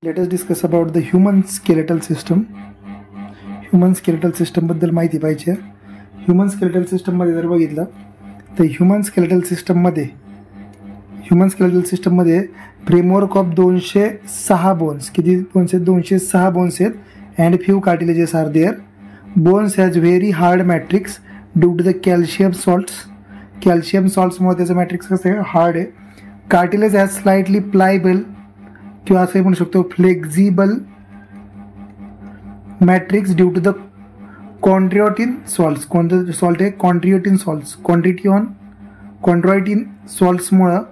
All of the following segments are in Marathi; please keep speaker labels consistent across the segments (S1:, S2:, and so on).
S1: Let us discuss about the human skeletal system. Human skeletal सिस्टमबद्दल माहिती पाहिजे. ह्युमन स्केलेटल सिस्टममध्ये जर बघितलं तर ह्युमन स्केलेटल सिस्टममध्ये फ्रेमवर्क ऑफ 206 बोन्स. किती बोन्स आहेत? 206 बोन्स आहेत. And few cartilages are there. Bones has very hard matrix due to the calcium salts. Calcium सॉल्ट्समुळे त्याचं मॅट्रिक्स कसं आहे? हार्ड आहे. कार्टिलेज हॅज स्लाइटली प्लायबल किंवा असंही म्हणू शकतो flexible matrix due to the chondroitin salts. कोणतं सॉल्ट आहे? Chondroitin salts. कॉन्ट्रॉयटिन सॉल्ट्समुळं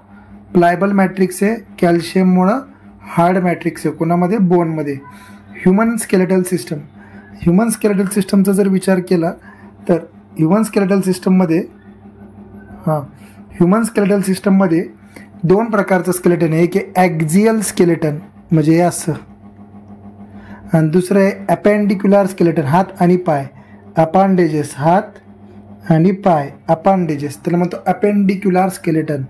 S1: प्लायबल मॅट्रिक्स आहे. कॅल्शियममुळं हार्ड मॅट्रिक्स आहे. कोणामध्ये? बोनमध्ये. ह्युमन स्केलेटल सिस्टमचा जर विचार केला तर ह्युमन स्केलेटल सिस्टममध्ये दोन प्रकारचं स्केलेटन आहे. एक आहे ॲक्झियल स्केलेटन म्हणजे हे असं, आणि दुसरं आहे अपेंडिक्युलर स्केलेटन, हात आणि पाय. अपांडेजेस, हात आणि पाय, अपांडेजेस, त्याला म्हणतो अपेंडिक्युलर स्केलेटन.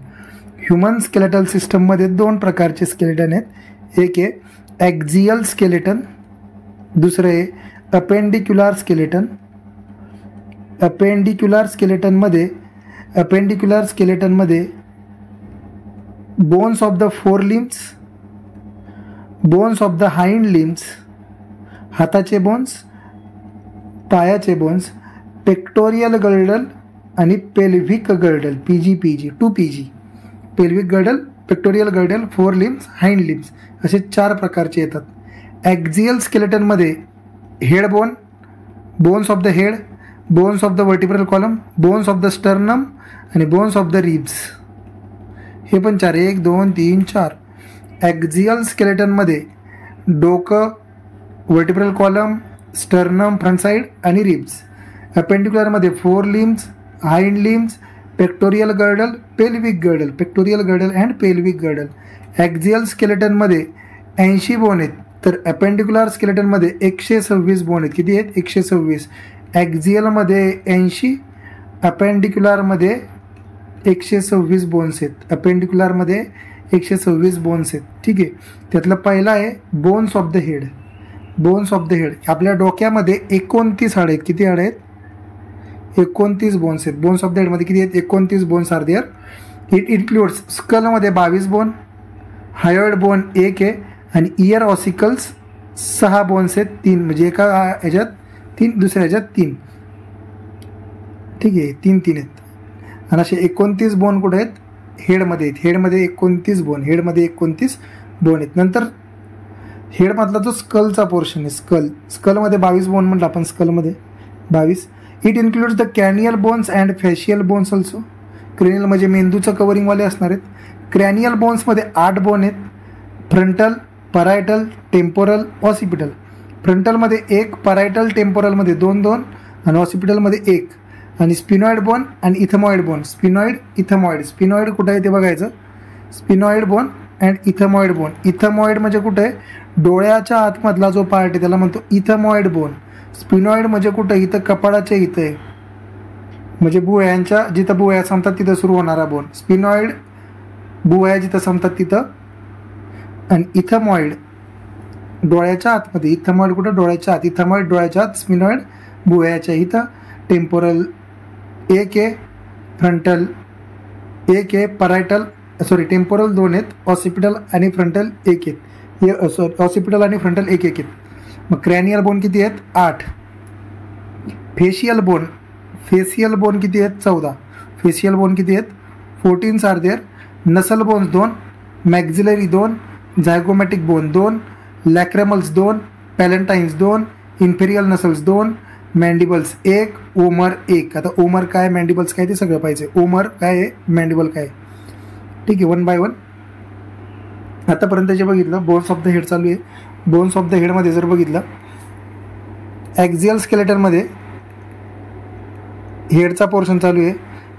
S1: ह्युमन स्केलेटल सिस्टममध्ये दोन प्रकारचे स्केलेटन आहेत. एक आहे ॲक्झियल स्केलेटन, दुसरं आहे अपेंडिक्युलर स्केलेटन. अपेंडिक्युलर स्केलेटनमध्ये bones of the four limbs, bones of the hind limbs, हाताचे बोन्स, पायाचे बोन्स, पेक्टोरियल गर्डल आणि pelvic girdle, PG 2PG. Pelvic girdle, pectoral girdle, fore limbs, hind limbs असे 4 प्रकारचे येतात. ॲक्झियल स्केलेटनमध्ये head bone, bones of the head, bones of the vertebral column, bones of the sternum आणि बोन्स ऑफ द रिब्स. हे पण 4, 1 2 3 4. ॲक्झियल स्केलेटनमध्ये डोकं, vertebral column, sternum front side आणि रिब्स. अपेंडिक्युलरमध्ये 4 limbs, hind limbs, pectoral girdle, pelvic girdle, pectoral girdle and pelvic girdle. Axial स्केलेटनमध्ये 80 बोन आहेत, तर अपेंडिक्युलर स्केलेटनमध्ये 126 बोन आहेत. किती आहेत? 126. ॲक्झियलमध्ये 80, अपेंडिक्युलरमध्ये 126 बोन्स आहेत. अपेंडिक्युलरमध्ये 126 बोन्स आहेत. ठीक आहे. त्यातलं पहिलं आहे bones of the head. Bones of the head, आपल्या डोक्यामध्ये 29 हाड आहेत. किती हाड आहेत? 29 बोन्स आहेत. बोन्स ऑफ द हेडमध्ये किती आहेत? 29 bones are there. It includes स्कलमध्ये 22 बोन, हायोइड बोन 1 आहे आणि इयर ऑसिकल्स 6 बोन्स आहेत. 3 म्हणजे एका ह्याच्यात 3, दुसऱ्या ह्याच्यात 3. ठीक आहे, 3 आहेत. आणि असे 29 बोन कुठे आहेत? हेडमध्ये आहेत. हेडमध्ये 29 बोन, हेडमध्ये 29 बोन आहेत. नंतर हेडमधला जो स्कलचा पोर्शन आहे, स्कलमध्ये 22 बोन म्हटलं आपण. स्कलमध्ये 22. It includes the cranial bones and facial bones also. Cranial म्हणजे मेंदूचं कवरिंगवाले असणार आहेत. क्रॅनियल बोन्समध्ये 8 बोन आहेत. Frontal, parietal, temporal, occipital. फ्रंटलमध्ये 1, परायटल टेम्पोरलमध्ये 2 आणि ऑसिपिटलमध्ये 1. आणि स्पिनॉइड बोन आणि इथमॉइड बोन. स्पिनॉइड कुठं आहे ते बघायचं. Sphenoid bone and ethmoid bone. Ethmoid म्हणजे कुठं आहे? डोळ्याच्या आतमधला जो पार्ट आहे त्याला म्हणतो इथमॉइड बोन. स्पिनॉइड म्हणजे कुठं? इथं कपाळाच्या इथं आहे, म्हणजे बुवयांच्या जिथं बुवया संपतात तिथं सुरू होणारा बोन. स्पिनॉइड बुवया जिथं संपतात तिथं. आणि इथमॉइड डोळ्याच्या आतमध्ये. इथमॉइड कुठं? डोळ्याच्या आत. इथमॉइड डोळ्याच्या आत, स्पिनॉइड बुवयाच्या इथं. टेम्पोरल 1 आहे, फ्रंटल 1 आहे, परायटल टेम्पोरल 2 आहेत, ऑसिपिटल आणि फ्रंटल 1 आहेत. ऑसिपिटल आणि फ्रंटल 1 आहेत. मग क्रॅनियल बोन किती आहेत? 8. फेशियल बोन किती आहेत? 14. फेशियल बोन किती आहेत? 14 आर देअर. नसल बोन्स 2, मॅक्झिलरी 2, झायगोमॅटिक बोन 2, लॅक्रमल्स 2, पॅलेंटाईन्स 2, इन्फेरियल नसल्स 2, मॅन्डिबल्स 1, ओमर 1. आता ओमर काय, मॅन्डिबल्स काय ते सगळं पाहिजे. ओमर काय आहे, मॅन्डिबल काय. ठीक आहे, 1 बाय 1. आतापर्यंत जे बघितलं बोन्स ऑफ द हेड चालू आहे. बोन्स ऑफ द हेडमध्ये जर बघितलं, ॲक्झियल स्केलेटनमध्ये हेडचा पोर्शन चालू आहे.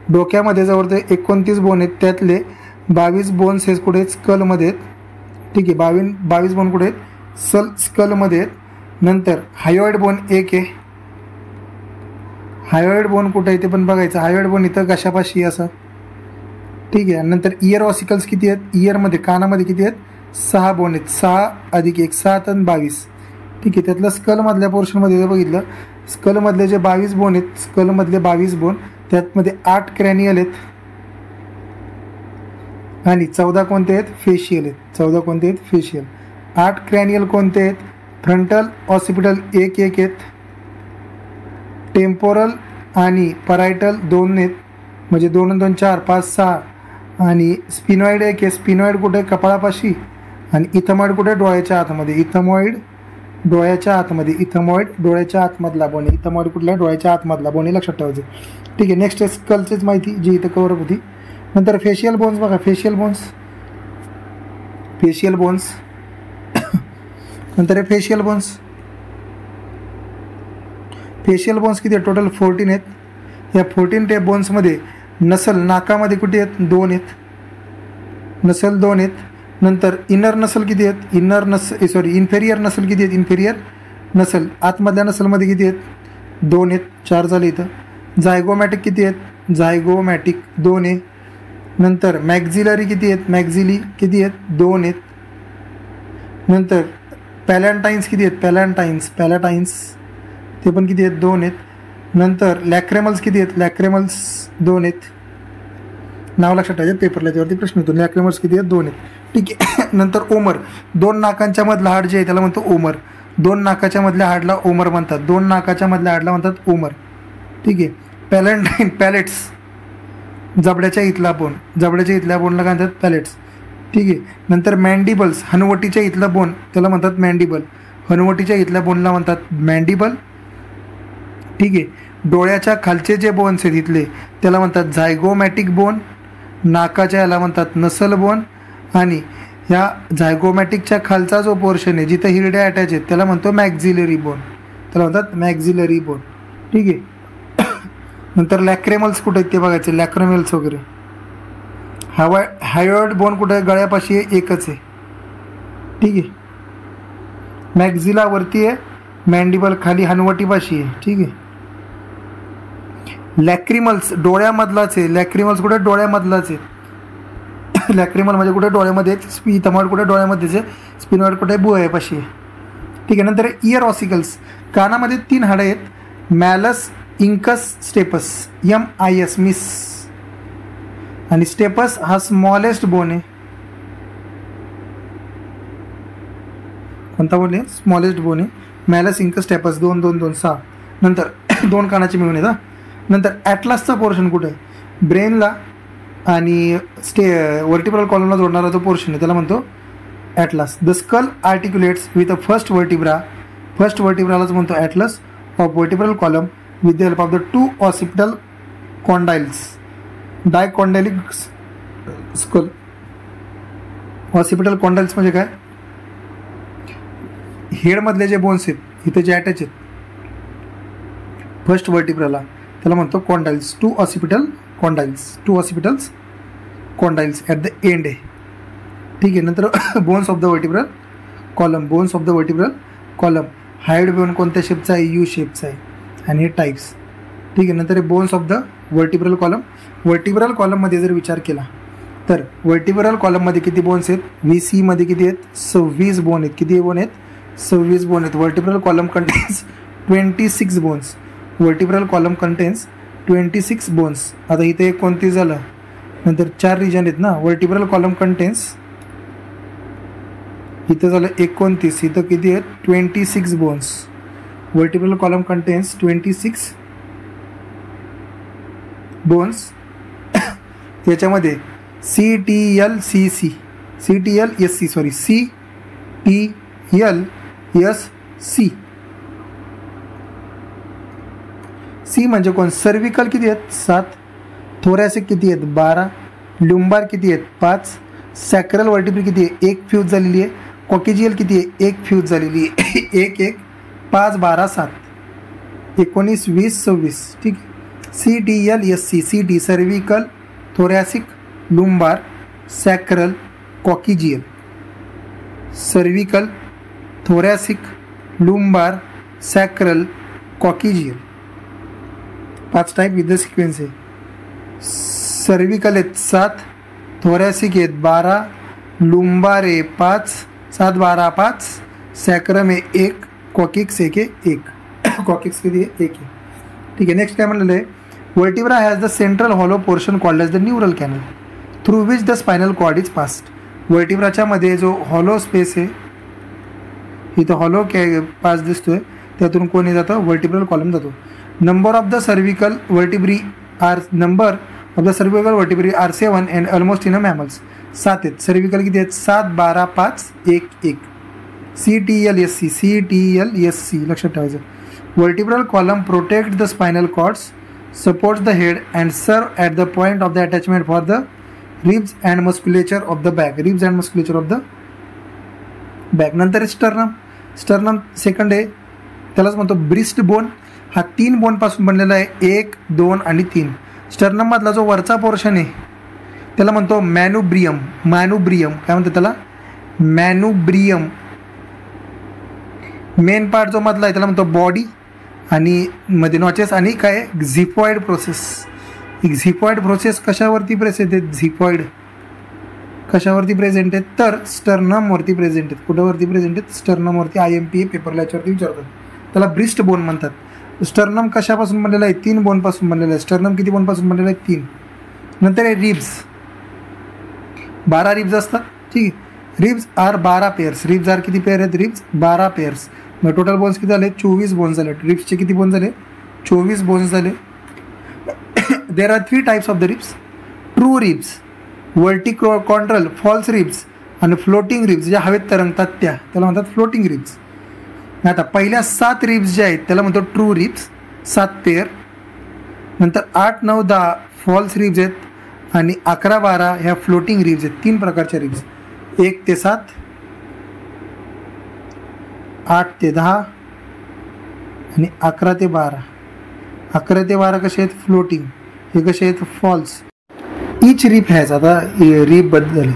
S1: डोक्यामध्ये जवळ 29 बोन आहेत, त्यातले 22 बोन्स हे कुठे आहेत? स्कलमध्ये आहेत. ठीक आहे, 22 बोन कुठे आहेत? स्कलमध्ये आहेत. नंतर हायोइड बोन 1 आहे. हायोइड बोन कुठं आहे ते पण बघायचं. हायोइड बोन इथं घशापाशी असं. ठीक आहे. नंतर इयर ऑसिकल्स किती आहेत? इयरमध्ये, कानामध्ये किती आहेत? 6 बोन आहेत, 6 अधिक 1 7 आणि 22. ठीक आहे. त्यातलं स्कलमधल्या पोर्शनमध्ये जर बघितलं, स्कलमधले जे 22 बोन आहेत, स्कलमधले 22 बोन, त्यातमध्ये 8 क्रॅनियल आहेत आणि 14 कोणते आहेत? फेशियल आहेत. 14 कोणते आहेत? फेशियल. 8 क्रॅनियल कोणते आहेत? फ्रंटल, ऑसिपिटल 1 1 आहेत, टेम्पोरल आणि परायटल 2 आहेत, म्हणजे 2 आणि 2 4 5 6, आणि स्पिनॉइड 1 आहे. स्पिनॉइड कुठे? कपाळापाशी. आणि इथमॉइड कुठे? डोळ्याच्या आतमध्ये. इथमॉइड डोळ्याच्या आतमध्ये. इथमॉइड डोळ्याच्या आतमधला बोन आहे. इथमॉइड कुठल्या? डोळ्याच्या आतमधला बोन आहे, लक्षात ठेवायचं. ठीक आहे. नेक्स्ट स्कलचीच माहिती जी इथं कवर होती. नंतर फेशियल बोन्स बघा, फेशियल बोन्स, फेशियल बोन्स नंतर फेशियल बोन्स. फेशियल बोन्स किती आहेत? टोटल 14 आहेत. या 14 बोन्समध्ये नसल नाकामध्ये कुठे आहेत? 2 आहेत, नसल 2 आहेत. नंतर इनर नसल किती आहेत? इन्फेरियर नसल किती आहेत? इन्फेरियर नसल आतमधल्या नसलमध्ये किती आहेत? 2 आहेत, 4 झाले इथं. झायगोमॅटिक किती आहेत? झायगोमॅटिक 2 आहे. नंतर मॅक्झिलरी किती आहेत? मॅक्झिली किती आहेत? 2 आहेत. नंतर पॅलॅन्टाईन्स किती आहेत? पॅलॅटाईन्स ते पण किती आहेत? 2 आहेत. नंतर लॅक्रेमल्स किती आहेत? लॅक्रेमल्स 2 आहेत. नाव लक्षात ठेवायचं, पेपरला त्यावरती प्रश्न येतो. लॅक्रेमल्स किती आहेत? 2 आहेत. ठीक आहे. नंतर ओमर, 2 नाकांच्या मधला हाड जे आहे त्याला म्हणतो ओमर. 2 नाकाच्या मधल्या हाडला ओमर म्हणतात. 2 नाकाच्या मधल्या हाडला म्हणतात ओमर. ठीक आहे. पॅलॅन्टाईन, पॅलेट्स, जबड्याच्या इथला बोन, जबड्याच्या इथल्या बोनला काय म्हणतात? पॅलेट्स. ठीक आहे. नंतर मॅन्डिबल्स, हनुवटीच्या इथला बोन त्याला म्हणतात मॅन्डिबल. हनुवटीच्या इथल्या बोनला म्हणतात मॅन्डिबल. ठीक आहे. डोळ्याच्या खालचे जे बोन्स आहेत इथले त्याला म्हणतात झायगोमॅटिक बोन. नाकाच्या याला म्हणतात नसल बोन. आणि ह्या झायगोमॅटिकच्या खालचा जो पोर्शन आहे जिथं हिरड्या अटॅच आहेत त्याला म्हणतो मॅक्झिलरी बोन, त्याला म्हणतात मॅक्झिलरी बोन. ठीक आहे. नंतर लॅक्रेमल्स कुठे आहेत ते बघायचे, लॅक्रेमल्स वगैरे. हायॉइड बोन कुठे आहे? गळ्यापाशी आहे, एकच आहे. ठीक आहे. मॅक्झिला वरती आहे, मॅन्डिबल खाली हनुवटीपाशी आहे. ठीक आहे. लॅक्रिमल्स डोळ्यामधलाच आहे. लॅक्रिमल्स कुठे? डोळ्यामधलाच आहे. लॅक्रिमल म्हणजे कुठे? डोळ्यामध्ये. इथमॉइड कुठे? डोळ्यामध्येच आहे. स्पिनॉइड कुठे? बुयापाशी आहे. ठीक आहे. नंतर इयर ऑसिकल्स, कानामध्ये 3 हाडं आहेत, मॅलस, इंकस, स्टेपस. MIS miss. आणि स्टेपस हा स्मॉलेस्ट बोन आहे. कोणता बोन आहे? स्मॉलेस्ट बोन आहे. मॅलस, इंकस, स्टेपस 2 2 2 6. नंतर 2 कानाचे मिळून आहेत. नंतर ॲटलासचा पोर्शन कुठे आहे? ब्रेनला आणि वर्टिब्रल कॉलमला जोडणारा जो पोर्शन आहे त्याला म्हणतो atlas. The skull articulates with a first vertebra. First वर्टिब्रालाच म्हणतो atlas of vertebral column with the help of the 2 occipital condyles. Dicondylic skull. Occipital condyles म्हणजे काय? हेडमधले जे बोन्स आहेत इथे जे अटॅच आहेत फर्स्ट वर्टिब्राला त्याला म्हणतो condyles. 2 occipital condyles. 2 occipitals condyles at the end आहे. ठीक आहे. नंतर bones of the vertebral column. Bones of the vertebral column. Hide bone कोणत्या शेपचा आहे? यू शेपचा आहे. आणि हे टाईप्स. ठीक आहे. नंतर bones of the vertebral column. Vertebral कॉलममध्ये जर विचार केला तर वर्टिब्रल कॉलममध्ये किती बोन्स आहेत? VC मध्ये किती आहेत? 26 बोन आहेत. किती बोन आहेत? 26 बोन आहेत. Vertebral column contains 26 bones. Vertebral column contains 26 bones. आता इथे 29 झालं, नंतर 4 रिजन आहेत ना. वर्टिब्रल कॉलम कंटेन्स इथं झालं 29, इथं किती आहेत? 26 bones. Vertebral column contains 26 bones. त्याच्यामध्ये CTLSC C म्हणजे कोण? सर्विकल किती आहेत? 7. थोरॅसिक किती आहेत? 12. लुंबार किती आहेत? 5. सॅक्रल वर्टिब्री किती आहे? 1 फ्यूज झालेली आहे. कॉकेजियल किती आहे? 1 फ्यूज झालेली आहे. 1 1 5 12 7 19 20 26. ठीक आहे. CTLSC. CT cervical, thoracic, lumbar, sacral, coccygeal. Cervical, thoracic, lumbar, sacral, coccygeal. 5 type with the sequence आहे. सर्विकल आहेत 7, थोरॅसिक आहेत 12, लुम्बारे 5, 7 12 5, सॅक्रम आहे 1, कॉकिक्स एक आहे 1, कॉकिक्स किती आहे 1 आहे. ठीक आहे. नेक्स्ट काय म्हणलेलं आहे, vertebra has the central hollow portion called as the neural canal through which the spinal cord is passed. वर्टिब्राच्या मध्ये जो हॉलो स्पेस आहे, इथं हॉलो पास दिसतोय, त्यातून कोणी जातं, वर्टिब्रल कॉलम जातो. Number of the cervical vertebrae are 7 and almost in a mammals. 7 आहेत. सर्विकल किती आहेत, 7 12 5 1 1. CTLSC लक्षात ठेवायचं. Vertebral column protect the spinal cords, supports the head and serve at the point of the attachment for the ribs and musculature of the back. Ribs and musculature of the back. नंतर स्टर्नम. स्टर्नम सेकंड आहे, त्यालाच म्हणतो ब्रिस्ट बोन. हा 3 बोनपासून बनलेला आहे, 1 2 आणि 3. स्टर्नममधला जो वरचा पोर्शन आहे त्याला म्हणतो मॅनुब्रियम. मॅनुब्रियम काय म्हणतो त्याला, मॅनुब्रियम. मेन पार्ट जो मधला आहे त्याला म्हणतो बॉडी, आणि मध्ये नॉचेस आणि काय झिपॉइड प्रोसेस. झिपॉइड प्रोसेस कशावरती प्रेझेंट आहेत, झिपॉइड कशावरती प्रेझेंट आहेत, तर स्टर्नमवरती प्रेझेंट आहेत. कुठंवरती प्रेझेंट आहेत, स्टर्नमवरती. IMPA पेपरला याच्यावरती विचारतात. त्याला ब्रिस्ट बोन म्हणतात. स्टर्नम कशापासून बनलेला आहे, 3 बोनपासून बनलेला आहे. स्टर्नम किती बोनपासून बनलेला आहे, 3. नंतर आहे रिब्स. 12 रिब्स असतात. ठीक आहे. Ribs are 12 pairs. Ribs are किती पेअर आहेत, रिब्स 12 पेअर्स. मग टोटल बोन्स किती झाले, 24 बोन्स झाले. रिब्सचे किती बोन्स झाले, 24 बोन्स झाले. There are 3 types of the ribs. True ribs, vertebrochondral, false ribs आणि फ्लोटिंग रिब्स. ज्या हवेत तरंगतात त्याला म्हणतात फ्लोटिंग रिब्स. आता पहिल्या 7 रिब्स ज्या आहेत त्याला म्हणतो ट्रू रिब्स, 7 पेअर. नंतर 8 9 10 फॉल्स रिब्स आहेत, आणि 11 12 ह्या फ्लोटिंग रिब्स आहेत. 3 प्रकारच्या रिब्स, 1 ते 7, 8 ते 10 आणि 11 ते 12. 11 ते 12 कसे आहेत, फ्लोटिंग. हे कसे आहेत, फॉल्स. इच रिब हॅज, आता रिब बद्दल,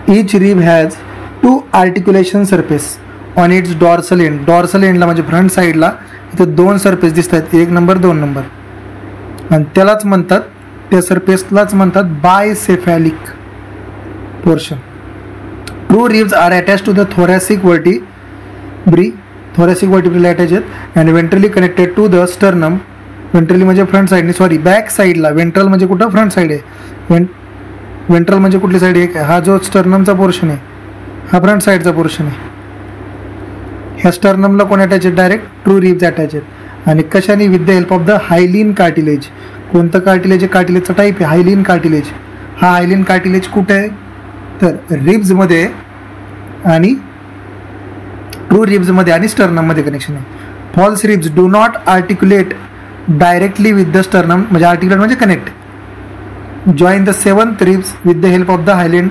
S1: each rib has 2 articulation surface on its dorsal end. Dorsal एंडला म्हणजे फ्रंट साईडला इथं 2 सरफेस दिसत आहेत, 1 नंबर 2 नंबर. आणि त्यालाच म्हणतात, त्या सरफेसलाच म्हणतात bicephalic portion. True ribs are attach to the thoracic vertebrae. Thoracic वर्टिब्रीला अटॅच आहेत. And ventrally connected to the sternum. Ventrally म्हणजे फ्रंट साईडने, सॉरी बॅक साईडला. वेंट्रल म्हणजे कुठं, फ्रंट साईड आहे. वेंट्रल म्हणजे कुठली साईड आहे, हा जो स्टर्नमचा पोर्शन आहे हा फ्रंट साईडचा पोर्शन आहे. ह्या स्टर्नमला कोण अटॅच आहेत, डायरेक्ट ट्रू रिब्स अटॅच आहेत. आणि कशाने, with the help of the hyaline cartilage. कोणतं कार्टिलेज आहे, कार्टिलेजचा टाईप आहे हायलिन कार्टिलेज. हा हायलिन कार्टिलेज कुठे आहे, तर रिब्समध्ये आणि ट्रू रिब्समध्ये आणि स्टर्नममध्ये कनेक्शन आहे. False ribs do not articulate directly with the sternum, म्हणजे आर्टिक्युलेट म्हणजे connect. Join the 7th ribs with the help of the hyaline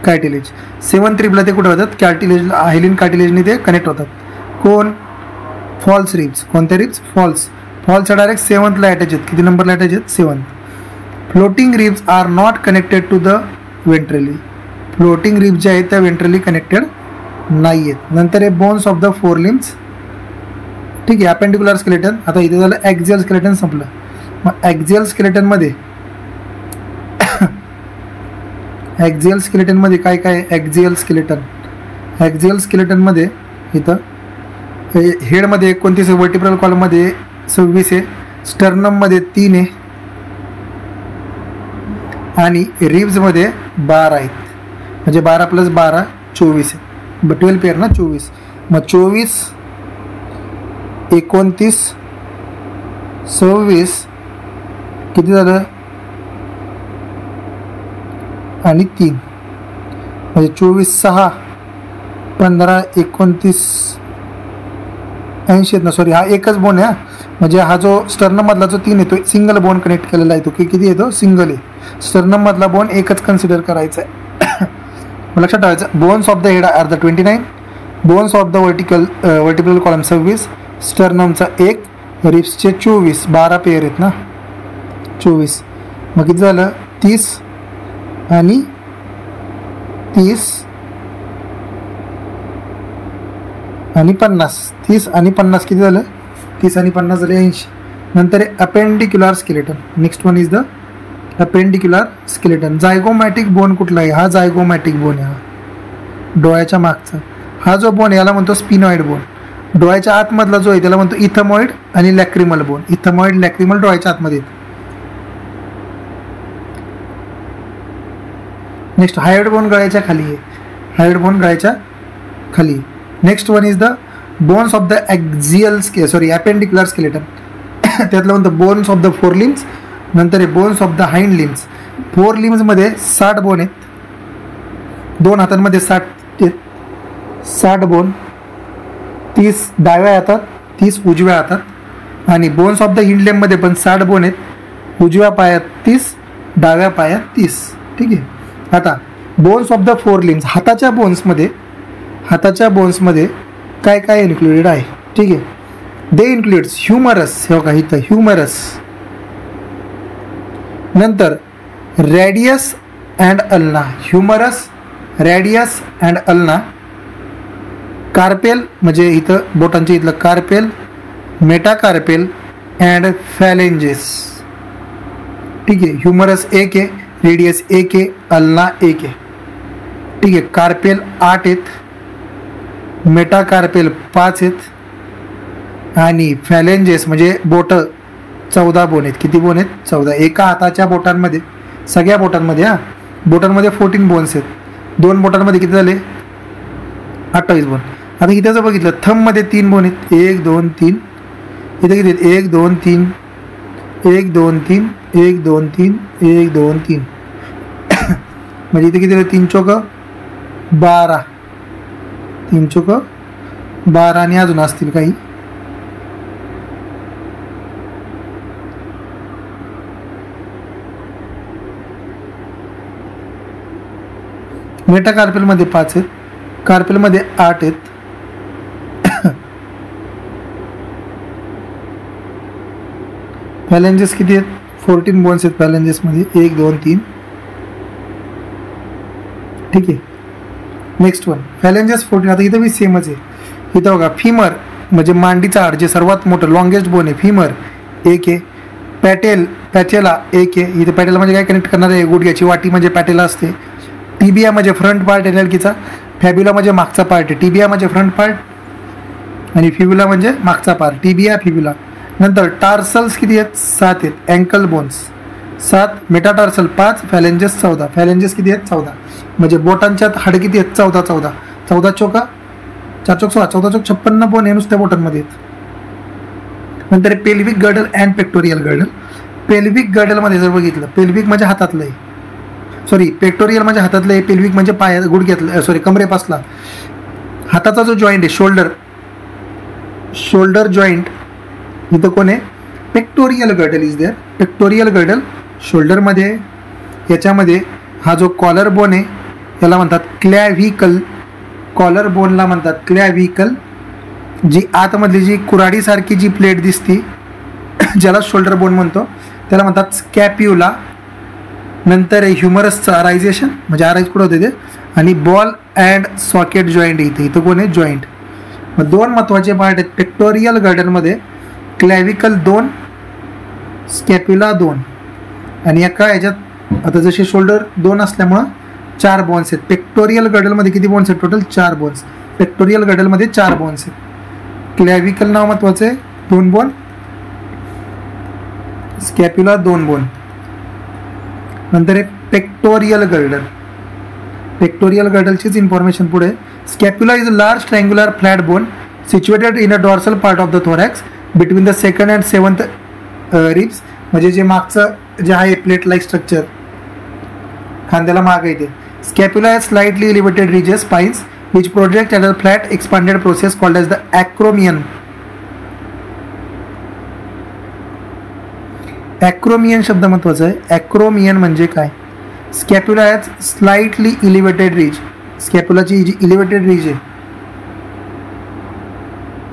S1: cartilage. 7th रिबला ते कुठे होतात, कार्टिलेज, हायलिन कार्टिलेजने ते कनेक्ट होतात. कोण, फॉल्स रिब्स. कोणत्या रिब्स, फॉल्स. फॉल्स डायरेक्ट 7thला अटॅच आहेत. किती नंबरला अटॅच आहेत, 7th. Floating ribs are not connected to the ventrally. Floating ribs ज्या आहेत त्या वेंट्रली कनेक्टेड नाही आहेत. नंतर आहे बोन्स ऑफ द 4 लिम्स. ठीक आहे. Appendicular skeleton. आता इथे झालं ॲक्झियल स्केलेटन संपलं. मग ॲक्झियल स्केलेटनमध्ये ॲक्झियल स्केलेटनमध्ये काय काय, ॲक्झियल स्केलेटन. ॲक्झियल स्केलेटनमध्ये इथं हेडमध्ये 29 आहे, वर्टिब्रल कॉलममध्ये 26 आहे, स्टर्नममध्ये 3 आहे, आणि रिब्समध्ये 12 आहेत. म्हणजे 12 + 12 24 आहे. 12 पेअर ना, 24. मग 24 29 26 किती झालं, आणि 3 म्हणजे 24 6 15 29 80 आहेत ना, सॉरी हा एकच बोन आहे. म्हणजे हा जो स्टर्नममधला जो 3 येतो सिंगल बोन कनेक्ट केलेला आहे तो किती येतो, सिंगल आहे. स्टर्नममधला बोन एकच कन्सिडर करायचा आहे. लक्षात ठेवायचं. Bones of the head are the 29, bones of the vertebral column 26, स्टर्नमचा 1, रिब्सचे 24, 12 पेअर आहेत ना, 24. मग किती झालं, 30 आणि 30 आणि 50. 30 आणि 50 किती झालं, 30 आणि 50 झाले 80. नंतर appendicular skeleton. Next one is the appendicular skeleton. Zygomatic bone कुठला आहे, हा जायगोमॅटिक बोन आहे. डोळ्याच्या मागचा हा जो बोन याला म्हणतो स्पिनॉइड बोन. डोळ्याच्या आतमधला जो आहे त्याला म्हणतो इथमॉइड आणि लॅक्रिमल बोन. इथमॉइड लॅक्रिमल डोळ्याच्या आतमध्ये. नेक्स्ट हायोइड बोन गळ्याच्या खाली आहे. हायोइड बोन गळ्याच्या खाली. Next one is the bones of the appendicular skeleton. त्यातलं म्हणतं bones of the four limbs. नंतर आहे bones of the hind limbs. Fore लिम्समध्ये 60 बोन आहेत. 2 हातांमध्ये 60 बोन. 30 डाव्या हातात, 30 उजव्या हातात. आणि बोन्स ऑफ द हिंड लिम्समध्ये पण 60 बोन आहेत. उजव्या पायात 30, डाव्या पायात 30. ठीक आहे. आता bones of the four limbs, हाताच्या बोन्समध्ये काय काय इन्क्लुडेड आहे. ठीक आहे. They includes humerus. हे बघा इथं ह्युमरस. नंतर radius and ulna. Humerus, radius and ulna. Carpal म्हणजे इथं बोटांच्या इथलं कार्पेल, मेटाकार्पेल अँड फॅलेंजेस. ठीक आहे. ह्युमरस 1 आहे, रेडियस 1 आहे, अल्ना 1 आहे. ठीक आहे. कार्पेल 8 आहेत, मेटाकार्पेल 5 आहेत आणि फॅलेंजेस म्हणजे बोटं 14 बोन आहेत. किती बोन आहेत? 14. एका हाताच्या बोटांमध्ये, सगळ्या बोटांमध्ये बोटांमध्ये 14 बोन्स आहेत. 2 बोटांमध्ये किती झाले? 28 बोन. आता इथं जर बघितलं थंबमध्ये 3 बोन आहेत. 1 2 3. इथं किती आहेत? 1 2 3, 1 2 3, 1 2 3, 1 2 3. म्हणजे इथे किती 3 चौक 12, 3 चौक 12 आणि अजून असतील काही. मेटाकार्पेलमध्ये 5 आहेत, कार्पेलमध्ये 8 आहेत. फॅलेंजेस किती आहेत? 14 बोन्स आहेत फॅलेंजेसमध्ये. 1 2 3. ठीक आहे. Next one phalanges 14. आता इथं बी सेमच आहे. इथं बघा फिमर म्हणजे मांडीचा हाड जे सर्वात मोठं लॉंगेस्ट बोन आहे, फिमर 1 आहे. पॅटेला 1 आहे. इथे पॅटेला म्हणजे काय कनेक्ट करणार आहे? गुडघ्याची वाटी म्हणजे पॅटेला असते. टिबिया म्हणजे फ्रंट पार्ट आहे नलकीचा. फॅब्युला म्हणजे मागचा पार्ट आहे. टिबिया म्हणजे फ्रंट पार्ट आणि फिब्युला म्हणजे मागचा पार्ट. टिबिया, फिब्युला. नंतर टार्सल्स किती आहेत? 7 आहेत. Uncle bones 7, metatarsal 5, फॅलेंजेस 14. फॅलेंजेस किती आहेत? 14. म्हणजे बोटांच्यात हाड किती आहेत? 14 14. 14 चौका 4 चौक 16, 14 चौक 56 बोन हे नुसत्या बोटांमध्ये आहेत. नंतर pelvic girdle and pectoral girdle. Pelvic गर्डलमध्ये जर बघितलं, पेल्विक म्हणजे हातातलं आहे, पेक्टोरियल म्हणजे हातातलं आहे, पेल्विक म्हणजे पाया गुडघ्यातलं कमरेपासला. हाताचा जो जॉईंट आहे शोल्डर जॉईंट, इथं कोण आहे? Pectoral girdle is there. Pectoral girdle शोल्डरमध्ये. याच्यामध्ये हा जो कॉलर बोन आहे याला म्हणतात क्लॅव्हिकल. कॉलर बोनला म्हणतात क्लॅव्हिकल. जी आतमधली जी कुऱ्हाडीसारखी जी प्लेट दिसती ज्याला शोल्डर बोन म्हणतो त्याला म्हणतात स्कॅप्युला. नंतर ह्युमरसचं अरायझेशन म्हणजे अराईज कुठं होते ते. आणि बॉल अँड सॉकेट जॉईंट इथं कोण आहे? जॉईंट. मग 2 महत्त्वाचे पार्ट आहेत पेक्टोरियल गर्डलमध्ये. क्लॅव्हिकल 2, स्कॅप्युला 2. आणि एका ह्याच्यात आता जसे शोल्डर 2 असल्यामुळं 4 बोन्स आहेत. पेक्टोरियल गर्डलमध्ये किती बोन्स आहेत? Total 4 bones. पेक्टोरियल गर्डलमध्ये 4 बोन्स आहेत. क्लॅव्हिकल नाव महत्त्वाचं आहे, 2 बोन. स्कॅप्युला 2 बोन. नंतर आहे पेक्टोरियल गर्डल. पेक्टोरियल गर्डलचीच इन्फॉर्मेशन पुढे. Scapula is a large triangular flat bone situated in a dorsal part of the thorax between the 2nd and 7th ribs. म्हणजे जे मागचं जे आहे प्लेट लाईक स्ट्रक्चर खांद्याला माग येते. Scapula has slightly elevated ridges spines which project at a flat expanded process called as the acromion. Acromion शब्द महत्त्वाचा आहे. ॲक्रोमियन म्हणजे काय? Scapula has slightly elevated ridge. स्कॅप्युलाची जी इलिव्हेटेड रिज आहे,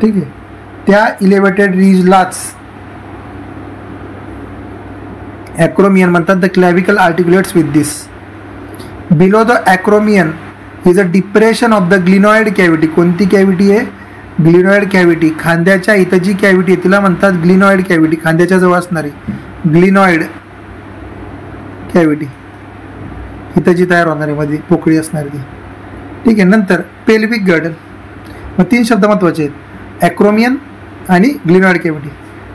S1: ठीक आहे, त्या इलिव्हेटेड रिजलाच ॲक्रोमियन म्हणतात. The clavicle articulates with this. Below the acromion is a depression of the glenoid cavity. कोणती कॅव्हिटी आहे? Glenoid cavity. खांद्याच्या इथं जी कॅव्हिटी आहे तिला म्हणतात ग्लिनॉइड कॅव्हिटी. खांद्याच्या जवळ असणारी ग्लिनॉइड कॅव्हिटी. इथं जी तयार होणारी मध्ये पोकळी असणारी ती ठीक आहे. नंतर पेल्विक गर्डल, मग 3 शब्द महत्त्वाचे आहेत, ॲक्रोमियन आणि ग्लिनॉइड कॅव्हिटी.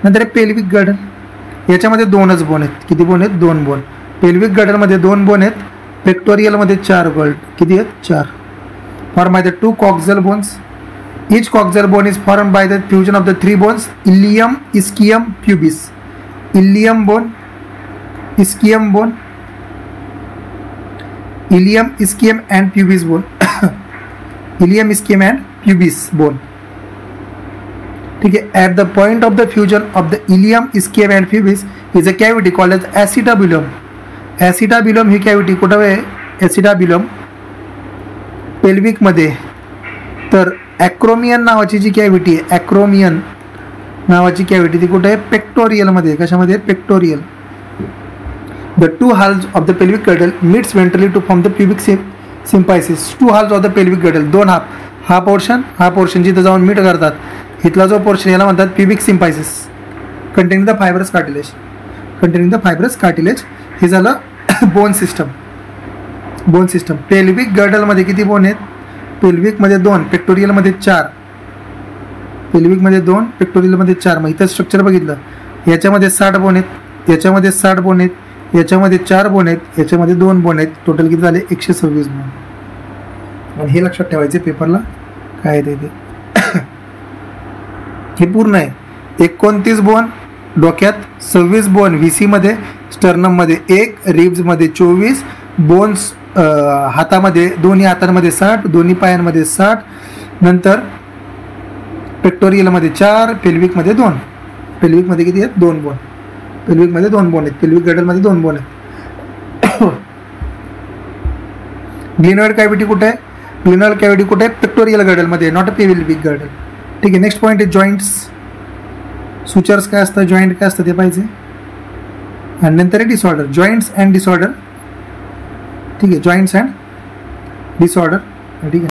S1: नंतर आहे पेल्विक गर्डल, याच्यामध्ये 2च बोन आहेत. किती बोन आहेत? 2 बोन. पेल्विक गर्डलमध्ये 2 बोन आहेत, पेक्टोरियलमध्ये 4 बोन. किती आहेत? 4. Form by the 2 coxal bones. Each coxal bone is formed by the fusion of the 3 bones, ilium, ischium, pubis. Ilium bone, ischium bone, ilium, ischium and pubis bone. Ilium, ischium and pubis bone. ठीक है. At the point of the fusion of the ilium, ischium and pubis is a cavity called as acetabulum. Acetabulum he cavity कुठं आहे? acetabulum pelvic मध्ये. तर ॲक्रोमियन नावाची जी कॅव्हिटी आहे, ॲक्रोमियन नावाची कॅव्हिटी ती कुठे आहे? पेक्टोरियलमध्ये. कशामध्ये? Pectoral. The 2 halves of the pelvic girdle meets ventrally to form the pubic symphysis. 2 halves of the pelvic girdle, 2 half. हा पोर्शन जिथं जाऊन मीट करतात, इथला जो पोर्शन याला म्हणतात pubic symphysis, containing the fibrous cartilage. Containing the fibrous cartilage. हे झालं bone system. Bone system. Pelvic गर्डलमध्ये किती बोन आहेत? पेल्विकमध्ये 2, पेक्टोरियलमध्ये 4. पेल्विकमध्ये 2, पेक्टोरियलमध्ये 4. मग इथं स्ट्रक्चर बघितलं, याच्यामध्ये 60 बोन आहेत, याच्यामध्ये 60 बोन आहेत, याच्यामध्ये 4 बोन आहेत, याच्यामध्ये 2 बोन आहेत. टोटल किती झाले? 126 बोन. आणि हे लक्षात ठेवायचे पेपरला काय आहे ते. हे पूर्ण आहे. 29 बोन डोक्यात, 26 बोन व्हीसीमध्ये, स्टर्नममध्ये 1, रिब्समध्ये 24 बोन्स, हातामध्ये, दोन्ही हातांमध्ये 60, दोन्ही पायांमध्ये 60. नंतर पेक्टोरियलमध्ये 4, पेल्विकमध्ये 2. पेल्विकमध्ये किती आहेत? 2 बोन. पेल्विकमध्ये 2 बोन आहेत. पेल्विक गर्डलमध्ये 2 बोन आहेत. ग्लिनॉइड कॅव्हिटी कुठे आहे? ग्लिनॉइड कॅव्हिटी कुठे आहे? पेक्टोरियल गर्डलमध्ये, नॉट अ पेल्विक गर्डल. ठीक आहे. नेक्स्ट पॉईंट आहे जॉईंट्स. सुचर्स काय असतं, जॉईंट काय असतं ते पाहिजे. आणि नंतर आहे डिसऑर्डर, जॉईंट्स अँड डिसऑर्डर. ठीक आहे. Joints and disorder. ठीक आहे.